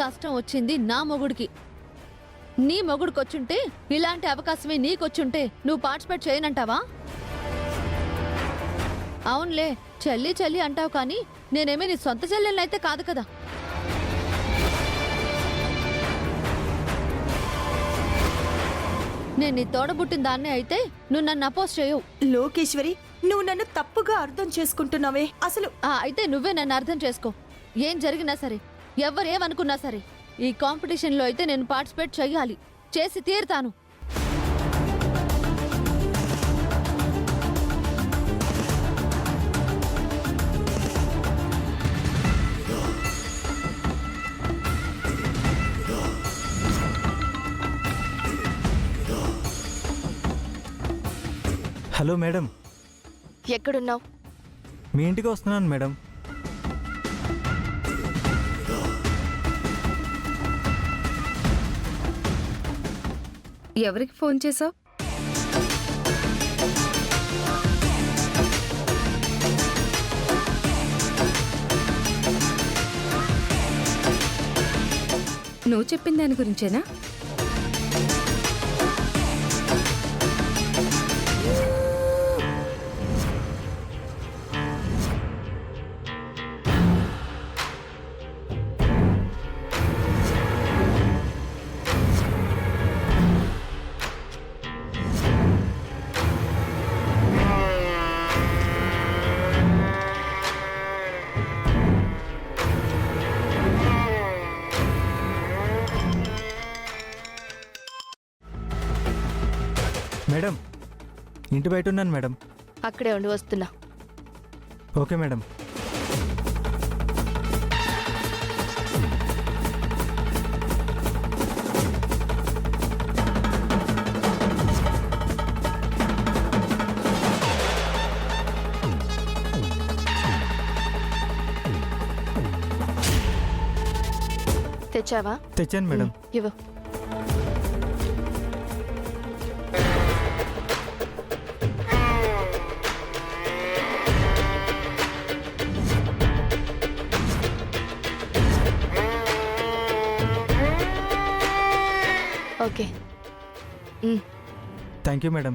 కష్టం వచ్చింది నా మొగుడికి. నీ మొగుడికొచ్చుంటే ఇలాంటి అవకాశమే నీకొచ్చుంటే నువ్వు పార్టిసిపేట్ చేయనంటావా? అవునులే, చెల్లి చెల్లి అంటావు కానీ నేనేమీ నీ సొంత చెల్లెలనైతే కాదు కదా. నేను నీ తోడబుట్టిన దాన్నే అయితే నువ్వు నన్ను అపోజ్ చేయవు. లోకేశ్వరి, నువ్వు నన్ను తప్పుగా అర్థం చేసుకుంటున్నావే. అసలు అయితే నువ్వే నన్ను అర్థం చేసుకో. ఏం జరిగినా సరే, ఎవరేమనుకున్నా సరే, ఈ కాంపిటీషన్లో అయితే నేను పార్టిసిపేట్ చెయ్యాలి, చేసి తీరుతాను. Hello madam. ఎక్కడున్నావు? మీ ఇంటికి వస్తున్నాను మేడం. ఎవరికి ఫోన్ చేసావు? నువ్వు చెప్పిన దాని గురించేనా? మేడం, ఇంటి బయట ఉన్నాను మేడం. అక్కడే ఉండి వస్తున్నా. Okay madam. తెచ్చావా? తెచ్చాను మేడం. ఇవ్వు. ఓకే. Thank you madam.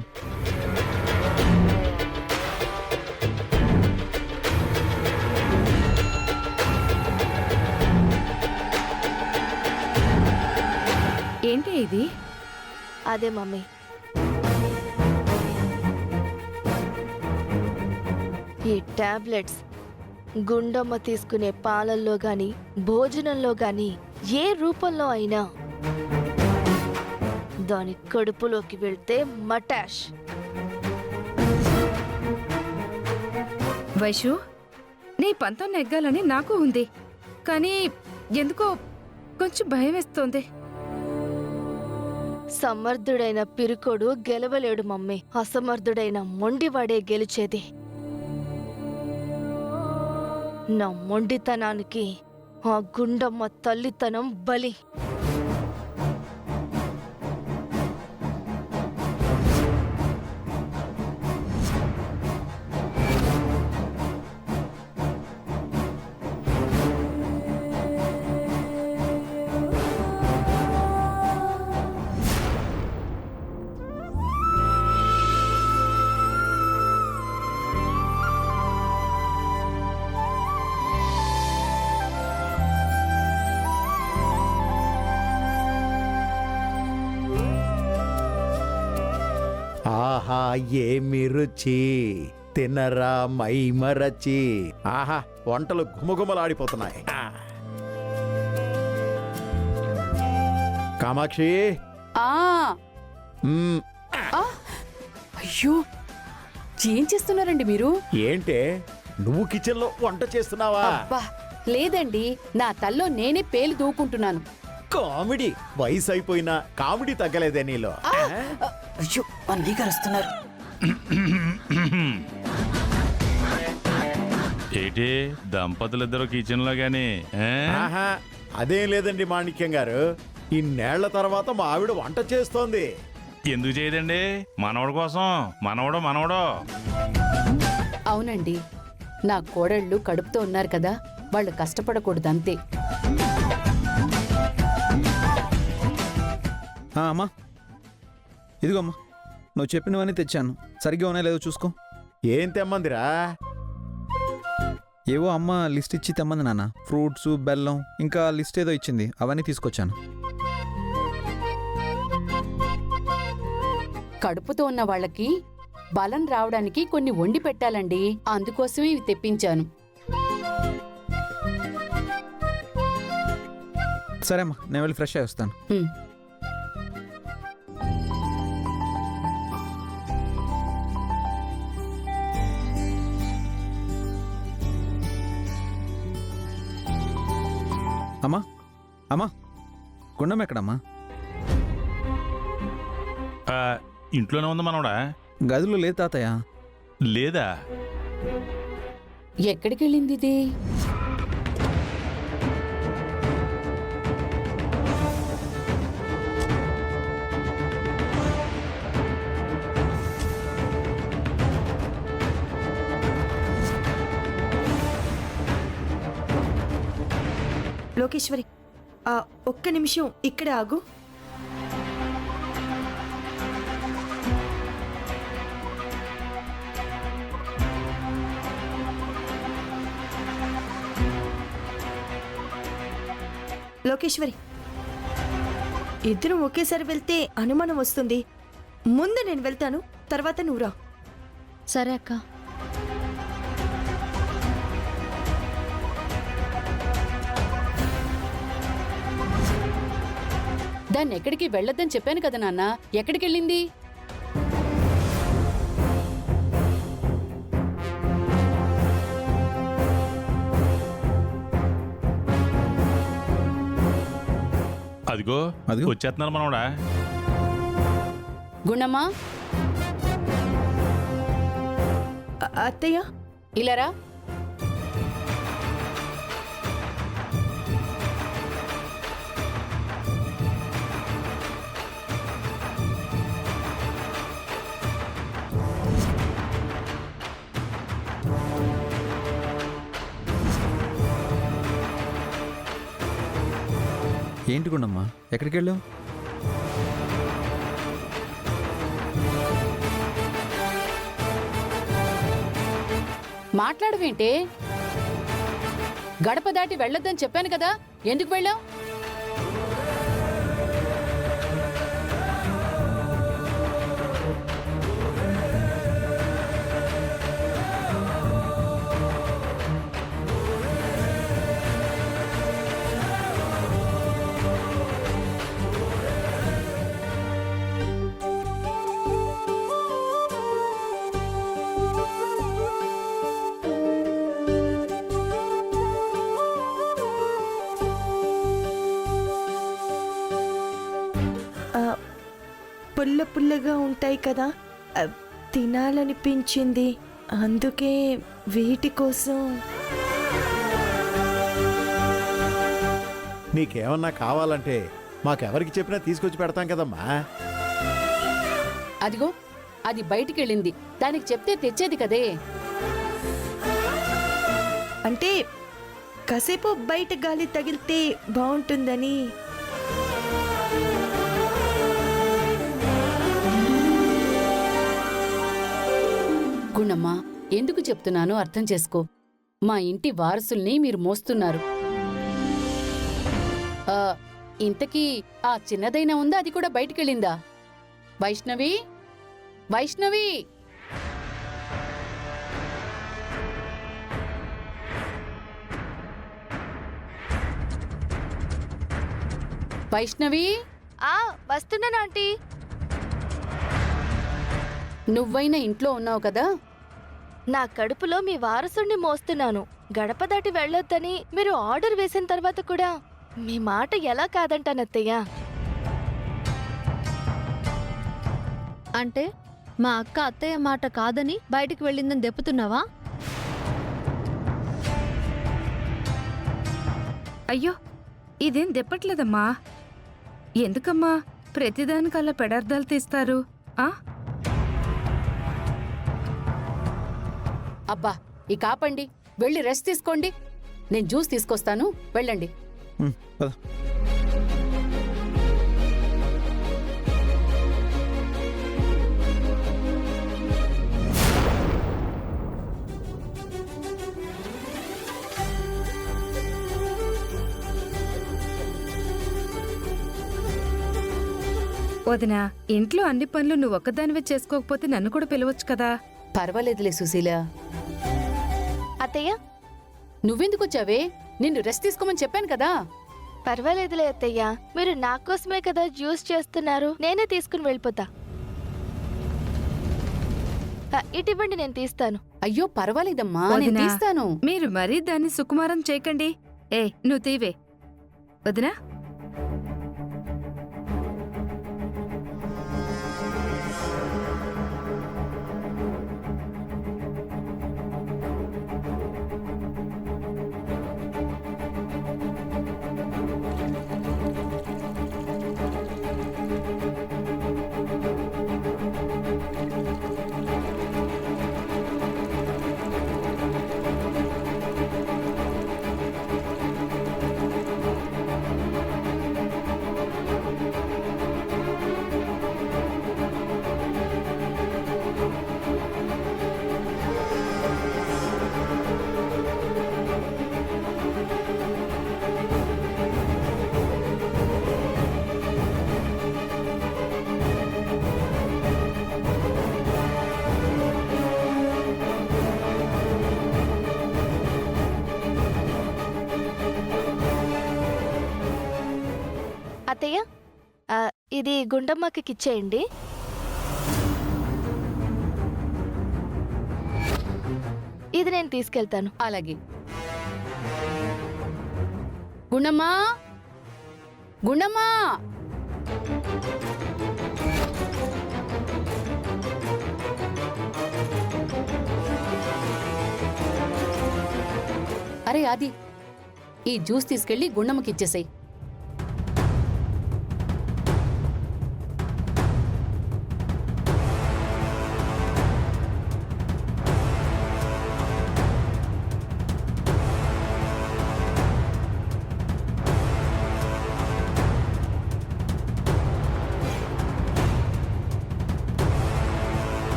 ఏంటి ఇది? అదే మమ్మీ, ఈ టాబ్లెట్స్ గుండమ్మ తీసుకునే పాలల్లో గాని భోజనంలో గాని ఏ రూపంలో అయినా దాని కడుపులోకి వెళ్తే మటాష్. వైషు, నీ పంతం నెగ్గాలని నాకు ఉంది, కానీ ఎందుకో కొంచెం భయం వేస్తోంది. సమర్థుడైన పిరుకోడు గెలవలేడు మమ్మీ, అసమర్థుడైన మొండివాడే గెలిచేది. నా మొండితనానికి ఆ గుండమ్మ తల్లితనం బలి. ఆహా, ఏమి రుచి, తినరా మైమరచి. ఆహా, వంటలు గుమగుమలాడిపోతున్నాయి. కామాక్షి. అయ్యో, ఏం చేస్తున్నారండి మీరు? ఏంటే, నువ్వు కిచెన్ లో వంట చేస్తున్నావా? అబ్బా లేదండి, నా తల్లో నేనే పేలు దూకుంటున్నాను. కామెడీ. వయసు అయిపోయినా కామెడీ తగ్గలేదే నీలో. అయ్యో, అన్నీ కలుస్తున్నారు. ఏంటి దంపతులిద్దరు కిచెన్ లో గాని? ఆహా, అదేం లేదండి మాణిక్యం గారు, ఇన్నేళ్ల తర్వాత మా ఆవిడ వంట చేస్తోంది. ఎందుకు చేయదండి? మనవడు కోసం. మనవడో అవునండి, నా కోడళ్ళు కడుపుతో ఉన్నారు కదా, వాళ్ళు కష్టపడకూడదు అంతే. అమ్మా ఇదిగో అమ్మా, నువ్వు చెప్పినవన్నీ తెచ్చాను. సరిగ్గా ఉన్నాయో లేదో చూసుకో. ఏం తెమ్మందిరా? ఏవో అమ్మ లిస్ట్ ఇచ్చి తెమ్మంది నాన్న. ఫ్రూట్స్, బెల్లం, ఇంకా లిస్ట్ ఏదో ఇచ్చింది, అవన్నీ తీసుకొచ్చాను. కడుపుతో ఉన్న వాళ్ళకి బలం రావడానికి కొన్ని వండి పెట్టాలండి, అందుకోసమే ఇవి తెప్పించాను. సరే అమ్మా, నేను వెళ్ళి ఫ్రెష్ అయ్యి వస్తాను. హ్మ్. అమ్మా అమ్మా గుండం ఎక్కడమ్మా? ఆ, ఇంట్లోనే ఉంది మనవడా. గదిలో లేదు తాతయ్య. లేదా? ఎక్కడికి వెళ్ళింది ఇది? లోకేశ్వరి, ఒక్క నిమిషం ఇక్కడే ఆగు. లోకేశ్వరి, ఇద్దరం ఒకేసారి వెళ్తే అనుమానం వస్తుంది. ముందు నేను వెళ్తాను, తర్వాత నువ్వు రా. సరే అక్క. దాన్ని ఎక్కడికి వెళ్ళొద్దని చెప్పాను కదా నాన్న, ఎక్కడికి వెళ్ళింది? అదిగో అదిగో. వచ్చేస్తున్నారు మనవడా. గుణమ్మా, అత్తయ్య, ఇలారా. ఏంటి గుండమ్మా, ఎక్కడికి వెళ్ళావు? మాట్లాడవేంటే? గడప దాటి వెళ్ళొద్దని చెప్పాను కదా, ఎందుకు వెళ్ళావు? పుల్ల పుల్లగా ఉంటాయి కదా, తినాలనిపించింది. అందుకే వీటి కోసం. నీకేమన్నా కావాలంటే మాకెవరికి చెప్పినా తీసుకొచ్చి పెడతాం కదమ్మా. అదిగో, అది బయటికి వెళ్ళింది, దానికి చెప్తే తెచ్చేది కదే. అంటే కాసేపు బయట గాలి తగిలితే బాగుంటుందని. గుణమ్మా, ఎందుకు చెప్తున్నానో అర్థం చేసుకో. మా ఇంటి వారసుల్ని మీరు మోస్తున్నారు. ఇంతకీ ఆ చిన్నదైనా ఉందా? అది కూడా బయటికెళ్ళిందా? వైష్ణవి, వైష్ణవి! వైష్ణవి, వస్తున్నాను ఆంటీ. నువ్వైనా ఇంట్లో ఉన్నావు కదా? నా కడుపులో మీ వారసుడిని మోస్తున్నాను. గడప దాటి వెళ్ళొద్దని మీరు ఆర్డర్ వేసిన తర్వాత కూడా మీ మాట ఎలా కాదంటానత్తయ్య? అంటే మా అక్క అత్తయ్య మాట కాదని బయటికి వెళ్ళిందని దెప్పుతున్నావా? అయ్యో, ఇదేం దెప్పట్లేదమ్మా. ఎందుకమ్మా ప్రతిదానికల్లా పెడార్థాలు తీస్తారు? అబ్బా, ఈ కాపండి, వెళ్ళి రెస్ట్ తీసుకోండి. నేను జ్యూస్ తీసుకొస్తాను, వెళ్ళండి. పద. వదినా, ఇంట్లో అన్ని పనులు నువ్వు ఒక్కదానివే చేసుకోకపోతే నన్ను కూడా పిలవచ్చు కదా. పర్వాలేదులే సుశీల. అత్తయ్య, నువ్వెందుకొచ్చావే? నిన్ను రెస్ట్ తీసుకోమని చెప్పాను కదా. పర్వాలేదులే అత్తయ్య, మీరు నా కోసమే కదా జ్యూస్ చేస్తున్నారు, నేనే తీసుకుని వెళ్ళిపోతా. ఇటు ఇవ్వండి, నేను తీస్తాను. అయ్యో పర్వాలేదమ్మా, నేను వదినా, తీస్తాను. మీరు మరీ దాన్ని సుకుమారం చేయకండి. నువ్వు తీవే వదినా. అత్తయ్య, ఇది గుండమ్మకి ఇచ్చేయండి. ఇది నేను తీసుకెళ్తాను. అలాగే. గుండమ్మా, గుండమ్మా, అరే ఆది, ఈ జ్యూస్ తీసుకెళ్లి గుండమ్మకి ఇచ్చేసాయి.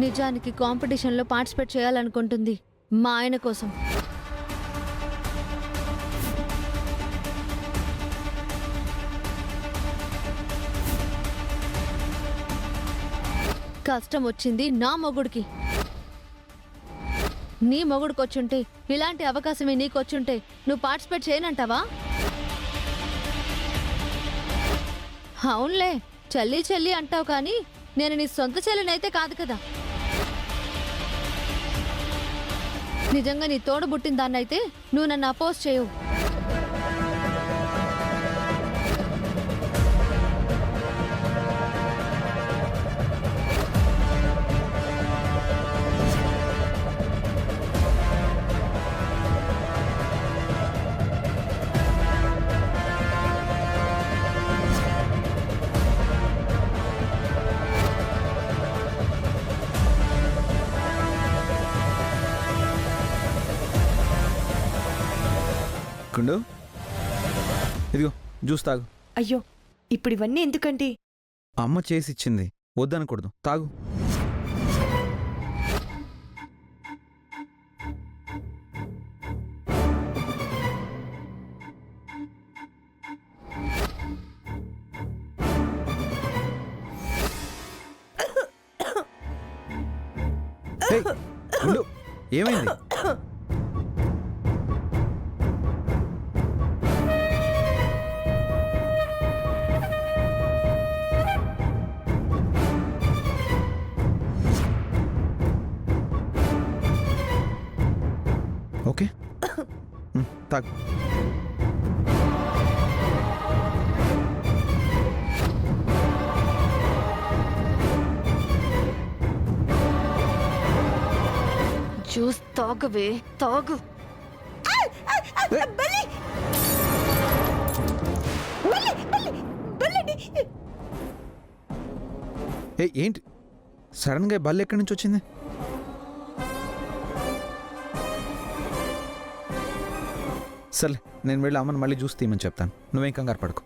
నిజానికి కాంపిటీషన్లో పార్టిసిపేట్ చేయాలనుకుంటుంది మా ఆయన కోసం. కష్టం వచ్చింది నా మొగుడికి. నీ మొగుడికి వచ్చుంటే, ఇలాంటి అవకాశమే నీకొచ్చుంటే నువ్వు పార్టిసిపేట్ చేయనంటావా? అవునులే, చల్లి చల్లి అంటావు, కానీ నేను నీ సొంత చెల్లినైతే కాదు కదా. నిజంగా నీ తోడు పుట్టిన దాన్నైతే నువ్వు నన్ను అపోజ్ చేయవు. గుండు, ఇదిగో జ్యూస్ తాగు. అయ్యో, ఇప్పుడు ఇవన్నీ ఎందుకండి? అమ్మ చేసి ఇచ్చింది, వద్దనకూడదు, తాగు. ఏయ్, గుండు, ఏమైంది? ఓకే, తాగు. జ్యూస్ తాగవే, తాగు. ఏంటి సడన్గా బల్లి ఎక్కడి నుంచి వచ్చింది? సర్లే నేను వెళ్ళి అమ్మని మళ్ళీ జ్యూస్ తీయమని చెప్తాను, నువ్వేం కంగారు పడుకో.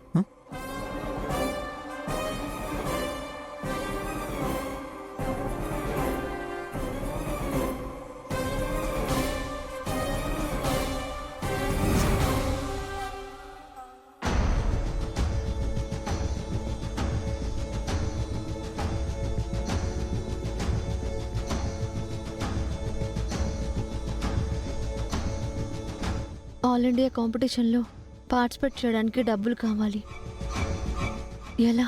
ఆల్ ఇండియా కాంపిటీషన్లో పార్టిసిపేట్ చేయడానికి డబ్బులు కావాలి. ఎలా?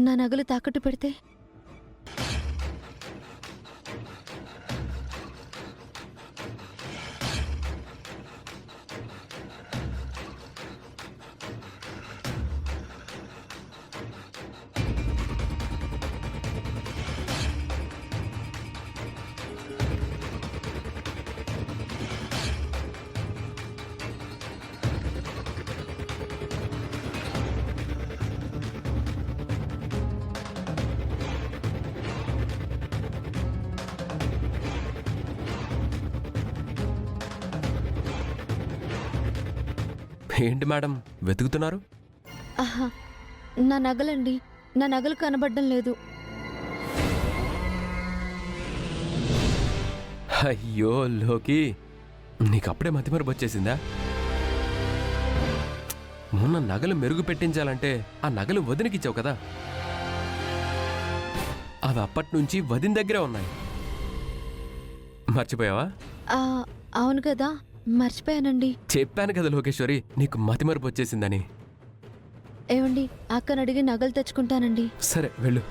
నా నగలు తాకట్టు పెడితే? ఏంటి మేడం వెతుకుతున్నారు? ఆహా, నా నగలండి. నా నగలు కనబడడం లేదు. అయ్యో లోకి, నీకు అప్పుడే మతిమరుపు వచ్చేసిందా? మొన్న నగలు మెరుగు పెట్టించాలంటే ఆ నగలు వదినకిచ్చావు కదా, అవి అప్పటి నుంచి వదిన దగ్గరే ఉన్నాయి. మర్చిపోయావా? అవును కదా, మర్చిపోయానండి. చెప్పాను కదా లోకేశ్వరి, నీకు మతిమరుపు వచ్చేసిందని. ఏమండి, అక్కని అడిగి నగలు తెచ్చుకుంటానండి. సరే వెళ్ళు.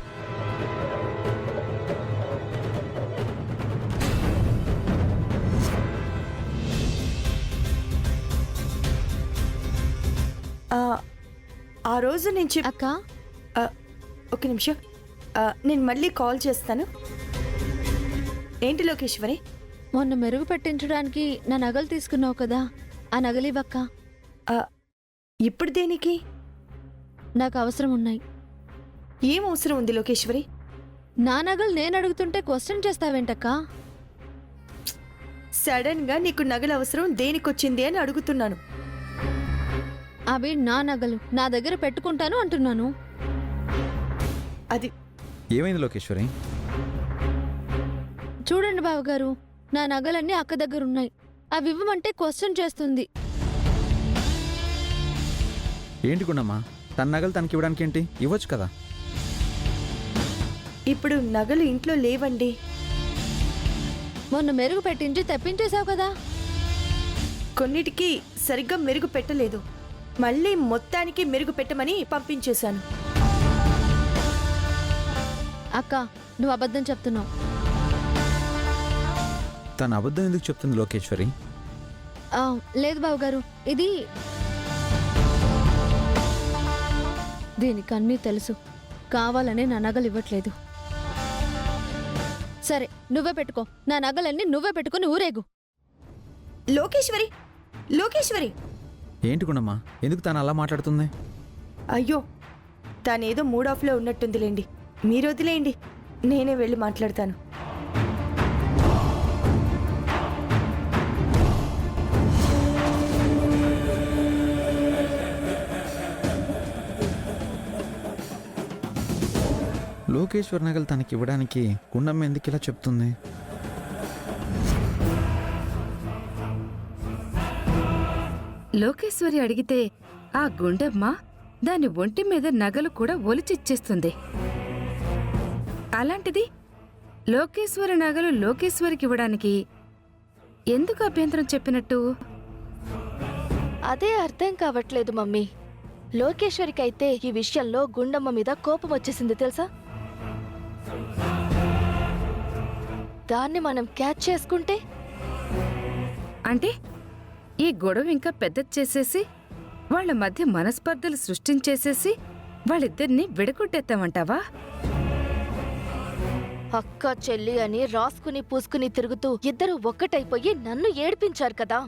ఆ రోజు నేను అక్క, ఒక నిమిషం, నేను మళ్ళీ కాల్ చేస్తాను. ఏంటి లోకేశ్వరి? మొన్న మెరుగు పెట్టించడానికి నా నగలు తీసుకున్నావు కదా, ఆ నగలివక్క. ఇప్పుడు దేనికి? నాకు అవసరం ఉన్నాయి. ఏం అవసరం ఉంది లోకేశ్వరి? నా నగలు నేను అడుగుతుంటే క్వశ్చన్ చేస్తావేంటక్క? సడన్ గా నీకు నగలు అవసరం దేనికొచ్చింది అని అడుగుతున్నాను. అవి నా నగలు, నా దగ్గర పెట్టుకుంటాను అంటున్నాను. అది ఏమైంది లోకేశ్వరి? చూడండి బావగారు, నా నగలన్నీ అక్క దగ్గర ఉన్నాయి. అవి ఇవ్వమంటే క్వశ్చన్ చేస్తుంది. ఏంటి గుండమ్మా, తన నగలు తనకి ఇవ్వడానికి ఏంటి? ఇవ్వచ్చు కదా. ఇప్పుడు నగలు ఇంట్లో లేవండి. మొన్న మెరుగు పెట్టించి తెప్పించేశావు కదా. కొన్నిటికి సరిగ్గా మెరుగు పెట్టలేదు, మళ్ళీ మొత్తానికి మెరుగు పెట్టమని పంపించేశాను. అక్క, నువ్వు అబద్ధం చెప్తున్నావు. తను అబద్ధం ఎందుకు చెప్తుంది లోకేశ్వరి? లేదు బావగారు, ఇది దీనికి అన్నీ తెలుసు. కావాలనే నా నగలు ఇవ్వట్లేదు. సరే, నువ్వే పెట్టుకో. నా నగలన్నీ నువ్వే పెట్టుకుని ఊరేగు. లోకేశ్వరి, లోకేశ్వరి! ఏంటి గుండమ్మా, ఎందుకు తను అలా మాట్లాడుతుంది? అయ్యో, తానేదో మూడ్ ఆఫ్లో ఉన్నట్టుందిలేండి. మీరు వదిలేయండి, నేనే వెళ్ళి మాట్లాడతాను. లోకేశ్వర్ నగలు తనకి ఇవ్వడానికి గుండమ్మ ఎందుకు ఇలా చెప్తుంది? లోకేశ్వరి అడిగితే ఆ గుండమ్మ దాని ఒంటి మీద నగలు కూడా ఒలిచిచ్చేస్తుంది. అలాంటిది లోకేశ్వరి నగలు లోకేశ్వరికి ఇవ్వడానికి ఎందుకు అభ్యంతరం చెప్పినట్టు? అదే అర్థం కావట్లేదు మమ్మీ. లోకేశ్వరికైతే ఈ విషయంలో గుండమ్మ మీద కోపం వచ్చేసింది తెలుసా. దాన్ని మనం క్యాచ్ చేసుకుంటే అంటే ఈ గొడవ ఇంకా పెద్దది చేసేసి వాళ్ళ మధ్య మనస్పర్ధలు సృష్టించేసేసి వాళ్ళిద్దరినీ విడగొట్టేద్దామంటావా? అక్క చెల్లి అని రాసుకుని పూసుకుని తిరుగుతూ ఇద్దరు ఒక్కటైపోయి నన్ను ఏడిపించారు కదా